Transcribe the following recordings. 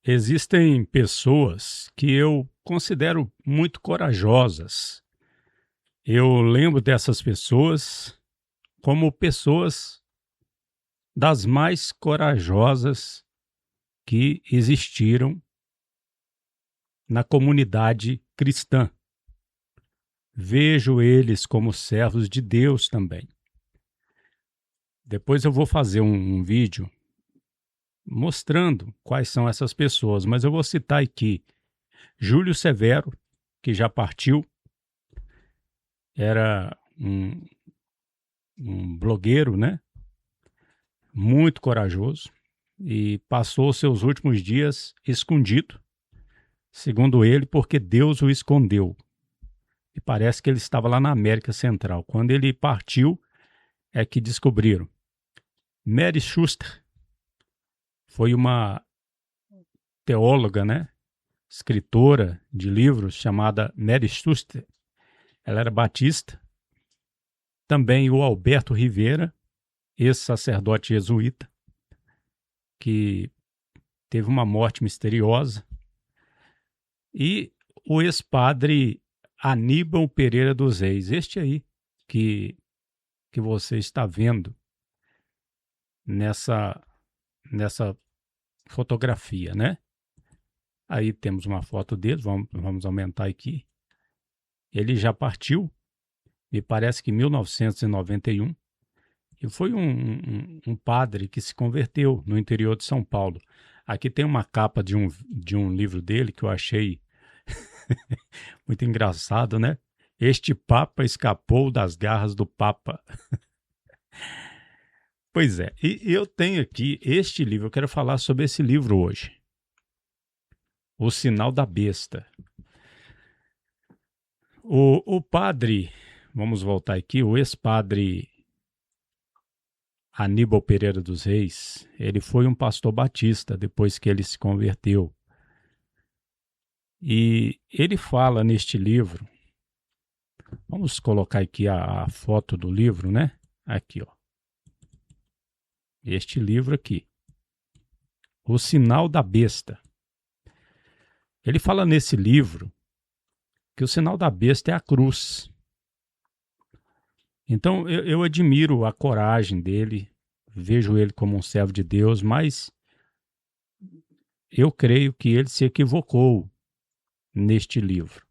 Existem pessoas que eu considero muito corajosas. Eu lembro dessas pessoas como pessoas das mais corajosas que existiram na comunidade cristã. Vejo eles como servos de Deus também. Depois eu vou fazer um vídeo mostrando quais são essas pessoas, mas eu vou citar aqui Júlio Severo, que já partiu, era um blogueiro, né? Muito corajoso e passou seus últimos dias escondido, segundo ele, porque Deus o escondeu. E parece que ele estava lá na América Central. Quando ele partiu, é que descobriram. Mary Schuster foi uma teóloga, né? Escritora de livros chamada Mary Schuster. Ela era batista. Também o Alberto Rivera, ex-sacerdote jesuíta, que teve uma morte misteriosa. E o ex-padre Aníbal Pereira dos Reis, este aí que você está vendo nessa fotografia, né? Aí temos uma foto dele, vamos aumentar aqui. Ele já partiu, me parece que em 1991, e foi um padre que se converteu no interior de São Paulo. Aqui tem uma capa de um livro dele que eu achei muito engraçado, né? Este Papa escapou das garras do Papa. Pois é, e eu tenho aqui este livro, eu quero falar sobre esse livro hoje. O Sinal da Besta. O padre, vamos voltar aqui, o ex-padre Aníbal Pereira dos Reis, ele foi um pastor batista depois que ele se converteu. E ele fala neste livro, vamos colocar aqui a foto do livro, né? Aqui, ó. Este livro aqui, O Sinal da Besta. Ele fala nesse livro que o sinal da besta é a cruz. Então eu admiro a coragem dele, vejo ele como um servo de Deus, mas eu creio que ele se equivocou neste livro,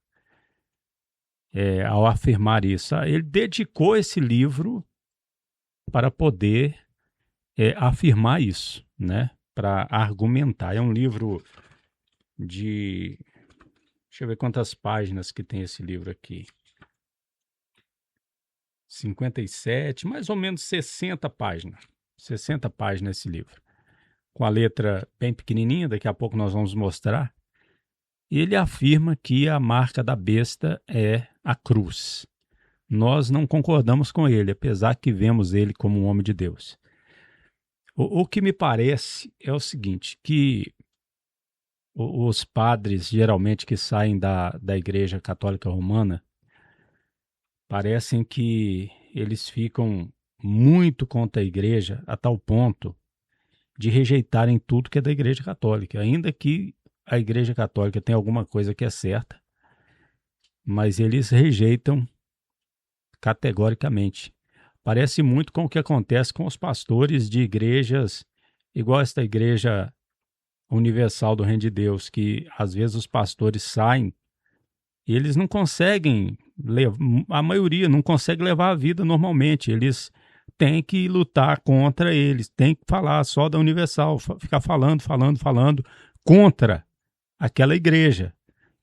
ao afirmar isso. Ele dedicou esse livro para poder afirmar isso, né? Para argumentar. É um livro de... Deixa eu ver quantas páginas que tem esse livro aqui. 57, mais ou menos 60 páginas. 60 páginas esse livro. Com a letra bem pequenininha, daqui a pouco nós vamos mostrar. E ele afirma que a marca da besta é a cruz. Nós não concordamos com ele, apesar que vemos ele como um homem de Deus. O que me parece é o seguinte, que os padres, geralmente, que saem da Igreja Católica Romana, parecem que eles ficam muito contra a igreja, a tal ponto de rejeitarem tudo que é da Igreja Católica, ainda que a Igreja Católica tenha alguma coisa que é certa, mas eles rejeitam categoricamente. Parece muito com o que acontece com os pastores de igrejas, igual esta Igreja Universal do Reino de Deus, que às vezes os pastores saem e eles não conseguem, a maioria não consegue levar a vida normalmente, eles têm que lutar contra eles, têm que falar só da Universal, ficar falando contra aquela igreja.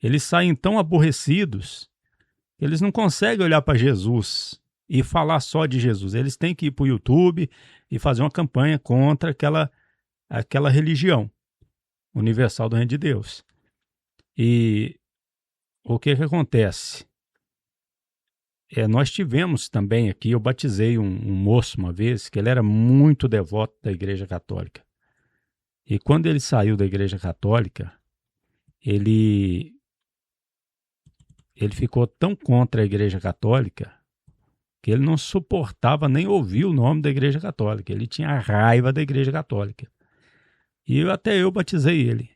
Eles saem tão aborrecidos, eles não conseguem olhar para Jesus e falar só de Jesus. Eles têm que ir para o YouTube e fazer uma campanha contra aquela religião universal do Reino de Deus. E o que acontece? Nós tivemos também aqui, eu batizei um moço uma vez, que ele era muito devoto da Igreja Católica. E quando ele saiu da Igreja Católica, ele ficou tão contra a Igreja Católica que ele não suportava nem ouvir o nome da Igreja Católica. Ele tinha raiva da Igreja Católica. E até eu batizei ele.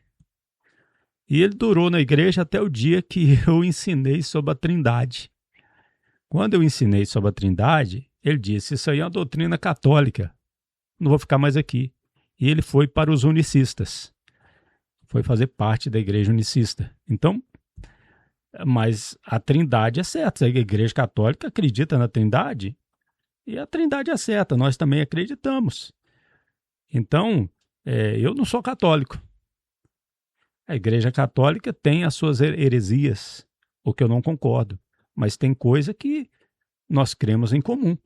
E ele durou na igreja até o dia que eu ensinei sobre a Trindade. Quando eu ensinei sobre a Trindade, ele disse, isso aí é uma doutrina católica, não vou ficar mais aqui. E ele foi para os unicistas, foi fazer parte da igreja unicista. Então, mas a Trindade é certa, a igreja católica acredita na Trindade, e a Trindade é certa, nós também acreditamos. Então, eu não sou católico. A igreja católica tem as suas heresias, o que eu não concordo, mas tem coisa que nós cremos em comum,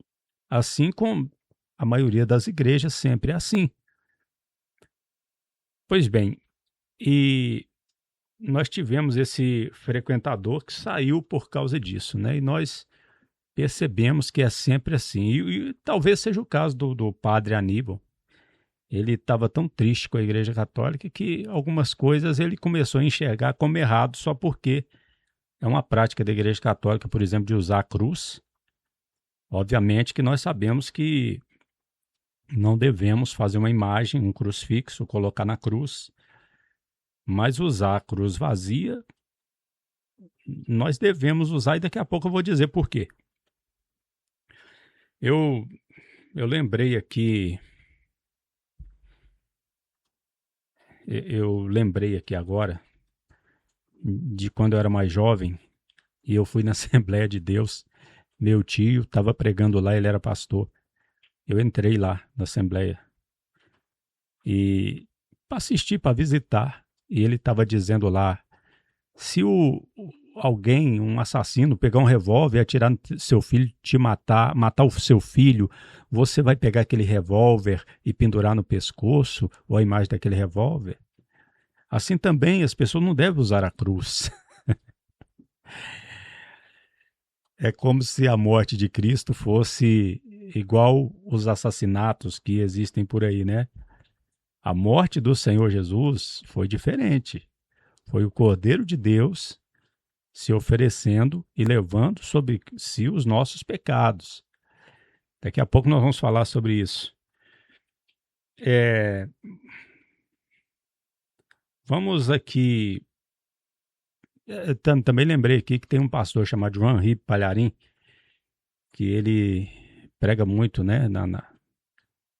assim como a maioria das igrejas sempre é assim. Pois bem, e nós tivemos esse frequentador que saiu por causa disso, né? E nós percebemos que é sempre assim. E talvez seja o caso do padre Aníbal. Ele estava tão triste com a Igreja Católica que algumas coisas ele começou a enxergar como errado só porque é uma prática da Igreja Católica, por exemplo, de usar a cruz. Obviamente que nós sabemos que não devemos fazer uma imagem, um crucifixo, colocar na cruz, mas usar a cruz vazia, nós devemos usar e daqui a pouco eu vou dizer por quê. Eu lembrei aqui, agora de quando eu era mais jovem e eu fui na Assembleia de Deus. Meu tio estava pregando lá, ele era pastor. Eu entrei lá na Assembleia e para assistir, para visitar. E ele estava dizendo lá, se alguém, um assassino, pegar um revólver e atirar no seu filho, te matar o seu filho, você vai pegar aquele revólver e pendurar no pescoço, ou a imagem daquele revólver? Assim também as pessoas não devem usar a cruz. É como se a morte de Cristo fosse igual os assassinatos que existem por aí, né? A morte do Senhor Jesus foi diferente. Foi o Cordeiro de Deus se oferecendo e levando sobre si os nossos pecados. Daqui a pouco nós vamos falar sobre isso. Vamos aqui. Também lembrei aqui que tem um pastor chamado João Henri Palharim, que ele prega muito, né,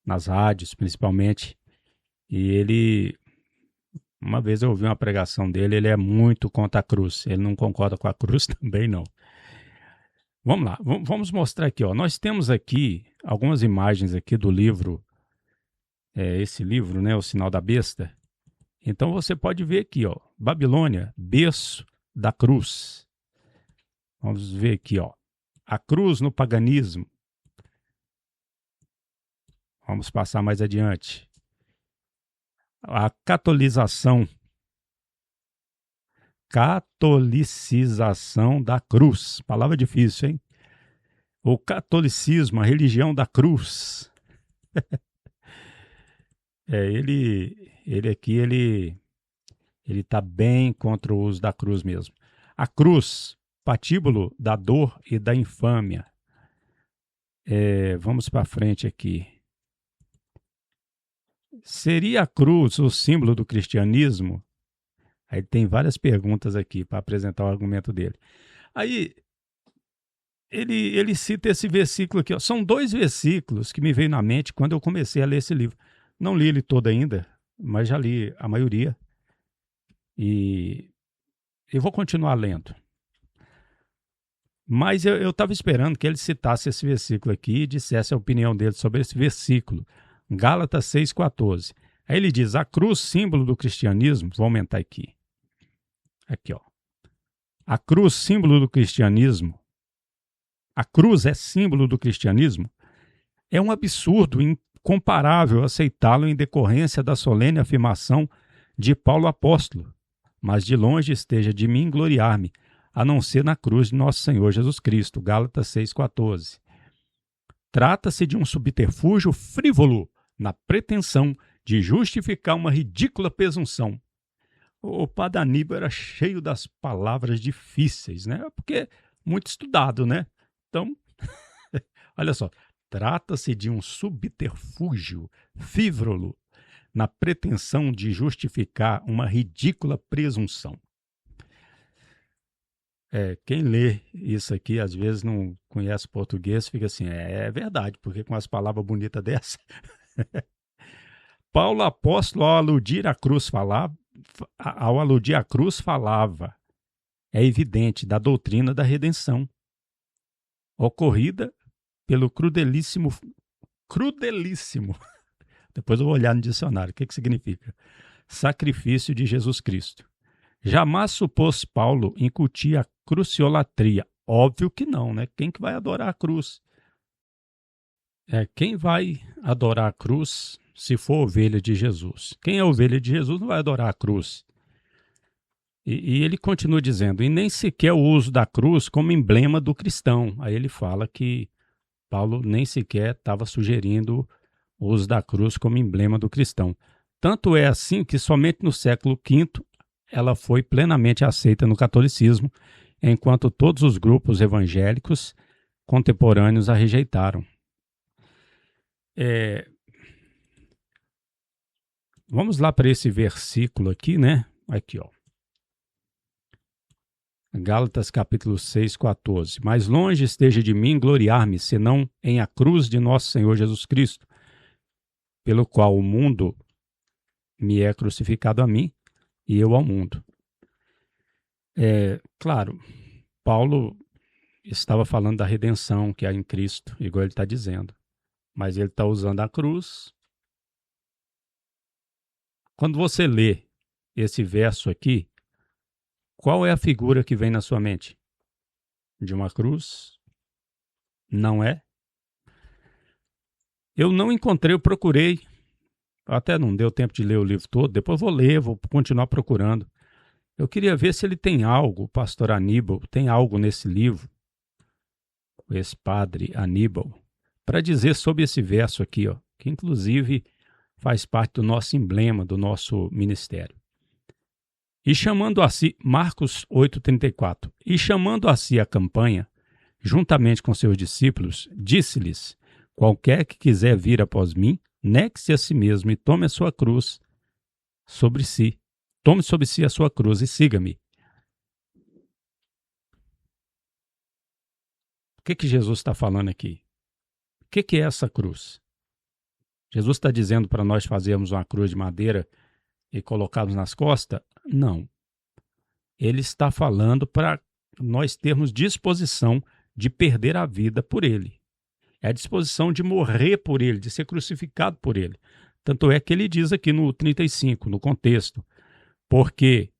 nas rádios, principalmente. E ele, uma vez eu ouvi uma pregação dele, ele é muito contra a cruz. Ele não concorda com a cruz também, não. Vamos lá, vamos mostrar aqui, ó. Nós temos aqui algumas imagens aqui do livro, esse livro, né, O Sinal da Besta. Então você pode ver aqui, ó, Babilônia, berço da cruz. Vamos ver aqui, ó, a cruz no paganismo. Vamos passar mais adiante. A catolicização da cruz. Palavra difícil, hein? O catolicismo, a religião da cruz. Ele aqui, ele está bem contra o uso da cruz mesmo. A cruz, patíbulo da dor e da infâmia. Vamos para frente aqui. Seria a cruz o símbolo do cristianismo? Aí tem várias perguntas aqui para apresentar o argumento dele. Aí ele cita esse versículo aqui, ó. São 2 versículos que me veio na mente quando eu comecei a ler esse livro. Não li ele todo ainda, mas já li a maioria. E eu vou continuar lendo. Mas eu estava esperando que ele citasse esse versículo aqui e dissesse a opinião dele sobre esse versículo. Gálatas 6,14. Aí ele diz, a cruz, símbolo do cristianismo, vou aumentar aqui. Aqui, ó. A cruz, símbolo do cristianismo. A cruz é símbolo do cristianismo. É um absurdo incomparável aceitá-lo em decorrência da solene afirmação de Paulo apóstolo. Mas de longe esteja de mim gloriar-me, a não ser na cruz de nosso Senhor Jesus Cristo. Gálatas 6,14. Trata-se de um subterfúgio frívolo na pretensão de justificar uma ridícula presunção. O padre Aníbal era cheio das palavras difíceis, né? Porque muito estudado, né? Então, olha só, trata-se de um subterfúgio frívolo na pretensão de justificar uma ridícula presunção. Quem lê isso aqui, às vezes não conhece português, fica assim, é verdade, porque com as palavras bonitas dessa... Paulo apóstolo, ao aludir à cruz, falava, é evidente, da doutrina da redenção, ocorrida pelo crudelíssimo, depois eu vou olhar no dicionário, o que significa? Sacrifício de Jesus Cristo. Jamais supôs Paulo incutir a cruciolatria. Óbvio que não, né? Quem que vai adorar a cruz? Quem vai adorar a cruz se for ovelha de Jesus? Quem é ovelha de Jesus não vai adorar a cruz. E ele continua dizendo, e nem sequer o uso da cruz como emblema do cristão. Aí ele fala que Paulo nem sequer estava sugerindo o uso da cruz como emblema do cristão. Tanto é assim que somente no século V ela foi plenamente aceita no catolicismo, enquanto todos os grupos evangélicos contemporâneos a rejeitaram. Vamos lá para esse versículo aqui, né? Aqui, ó. Gálatas capítulo 6, 14. Mas longe esteja de mim gloriar-me, senão em a cruz de nosso Senhor Jesus Cristo, pelo qual o mundo me é crucificado a mim e eu ao mundo. Claro, Paulo estava falando da redenção que há em Cristo, igual ele está dizendo. Mas ele está usando a cruz. Quando você lê esse verso aqui, qual é a figura que vem na sua mente? De uma cruz? Não é? Eu não encontrei, eu procurei. Até não deu tempo de ler o livro todo. Depois vou ler, vou continuar procurando. Eu queria ver se ele tem algo, o pastor Aníbal, tem algo nesse livro, esse padre Aníbal, para dizer sobre esse verso aqui, ó, que inclusive faz parte do nosso emblema, do nosso ministério. E chamando a si, Marcos 8,34, e chamando a si a campanha, juntamente com seus discípulos, disse-lhes, qualquer que quiser vir após mim, negue-se a si mesmo e tome a sua cruz sobre si. Tome sobre si a sua cruz e siga-me. O que Jesus está falando aqui? O que é essa cruz? Jesus está dizendo para nós fazermos uma cruz de madeira e colocarmos nas costas? Não. Ele está falando para nós termos disposição de perder a vida por ele. É a disposição de morrer por ele, de ser crucificado por ele. Tanto é que ele diz aqui no 35, no contexto, porque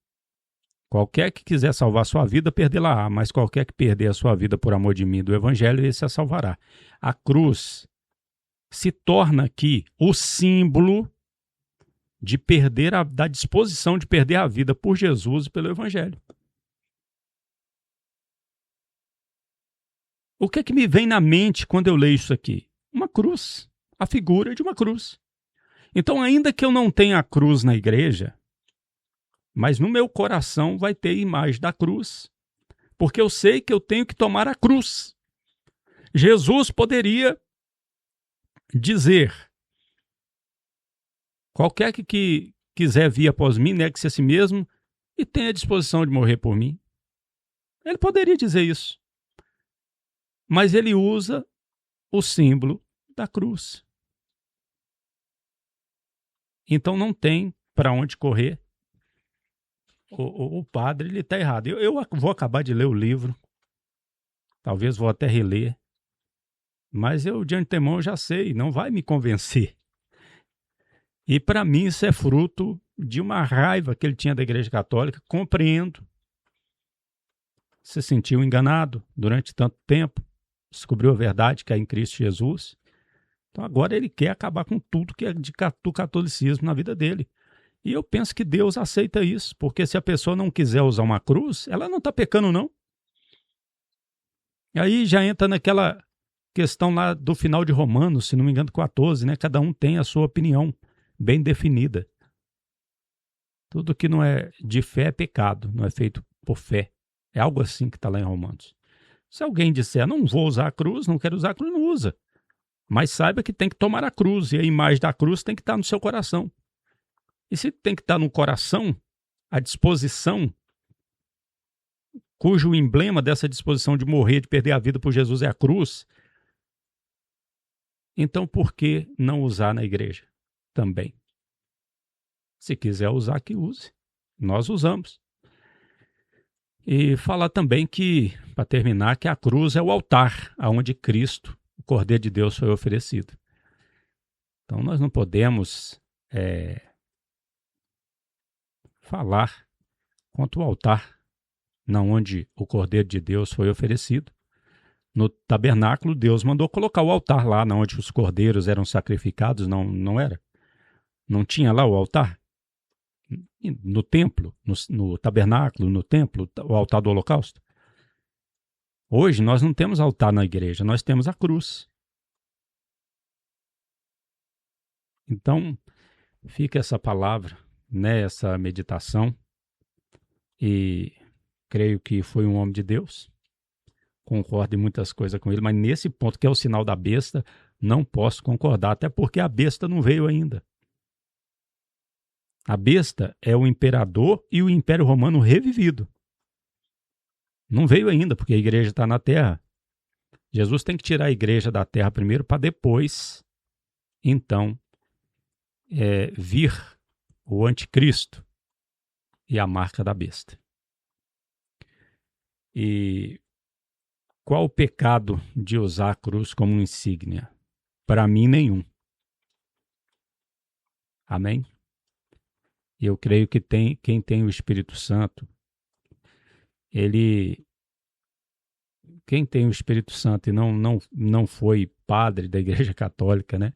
qualquer que quiser salvar sua vida, perdê-la-á, mas qualquer que perder a sua vida por amor de mim e do evangelho, esse a salvará. A cruz se torna aqui o símbolo de da disposição de perder a vida por Jesus e pelo evangelho. O que é que me vem na mente quando eu leio isso aqui? Uma cruz, a figura de uma cruz. Então, ainda que eu não tenha a cruz na igreja, mas no meu coração vai ter a imagem da cruz, porque eu sei que eu tenho que tomar a cruz. Jesus poderia dizer, qualquer que quiser vir após mim, negue-se a si mesmo e tenha a disposição de morrer por mim. Ele poderia dizer isso. Mas ele usa o símbolo da cruz. Então não tem para onde correr. O padre ele está errado. Eu vou acabar de ler o livro. Talvez vou até reler. Mas eu de antemão já sei, não vai me convencer. E para mim isso é fruto de uma raiva que ele tinha da Igreja Católica. Compreendo. Se sentiu enganado durante tanto tempo. Descobriu a verdade que é em Cristo Jesus. Então agora ele quer acabar com tudo que é do catolicismo na vida dele. E eu penso que Deus aceita isso, porque se a pessoa não quiser usar uma cruz, ela não está pecando, não. E aí já entra naquela questão lá do final de Romanos, se não me engano, 14, né? Cada um tem a sua opinião bem definida. Tudo que não é de fé é pecado, não é feito por fé. É algo assim que está lá em Romanos. Se alguém disser, não vou usar a cruz, não quero usar a cruz, não usa. Mas saiba que tem que tomar a cruz, e a imagem da cruz tem que estar no seu coração. E se tem que estar no coração, a disposição, cujo emblema dessa disposição de morrer, de perder a vida por Jesus é a cruz, então por que não usar na igreja também? Se quiser usar, que use. Nós usamos. E falar também que, para terminar, que a cruz é o altar aonde Cristo, o Cordeiro de Deus, foi oferecido. Então nós não podemos falar contra o altar, na onde o Cordeiro de Deus foi oferecido. No tabernáculo, Deus mandou colocar o altar lá, onde os cordeiros eram sacrificados, não era? Não tinha lá o altar? No templo, no tabernáculo, no templo, o altar do holocausto. Hoje nós não temos altar na igreja, nós temos a cruz. Então, fica essa palavra, essa meditação, e creio que foi um homem de Deus, concordo em muitas coisas com ele, mas nesse ponto que é o sinal da besta, não posso concordar, até porque a besta não veio ainda. A besta é o imperador e o Império Romano revivido. Não veio ainda, porque a igreja está na terra. Jesus tem que tirar a igreja da terra primeiro, para depois, então, vir o anticristo e a marca da besta. E qual o pecado de usar a cruz como insígnia? Para mim, nenhum. Amém? Eu creio que quem tem o Espírito Santo, quem tem o Espírito Santo e não foi padre da Igreja Católica, né?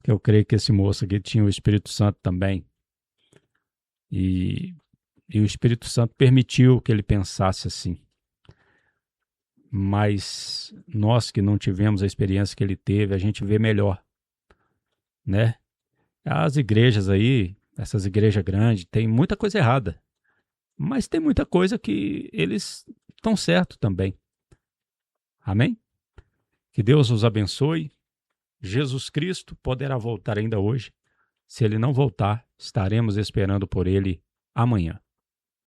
Que eu creio que esse moço aqui tinha o Espírito Santo também. E o Espírito Santo permitiu que ele pensasse assim. Mas nós que não tivemos a experiência que ele teve, a gente vê melhor, né? As igrejas aí, essas igrejas grandes, tem muita coisa errada. Mas tem muita coisa que eles estão certos também. Amém? Que Deus os abençoe. Jesus Cristo poderá voltar ainda hoje. Se ele não voltar, estaremos esperando por ele amanhã.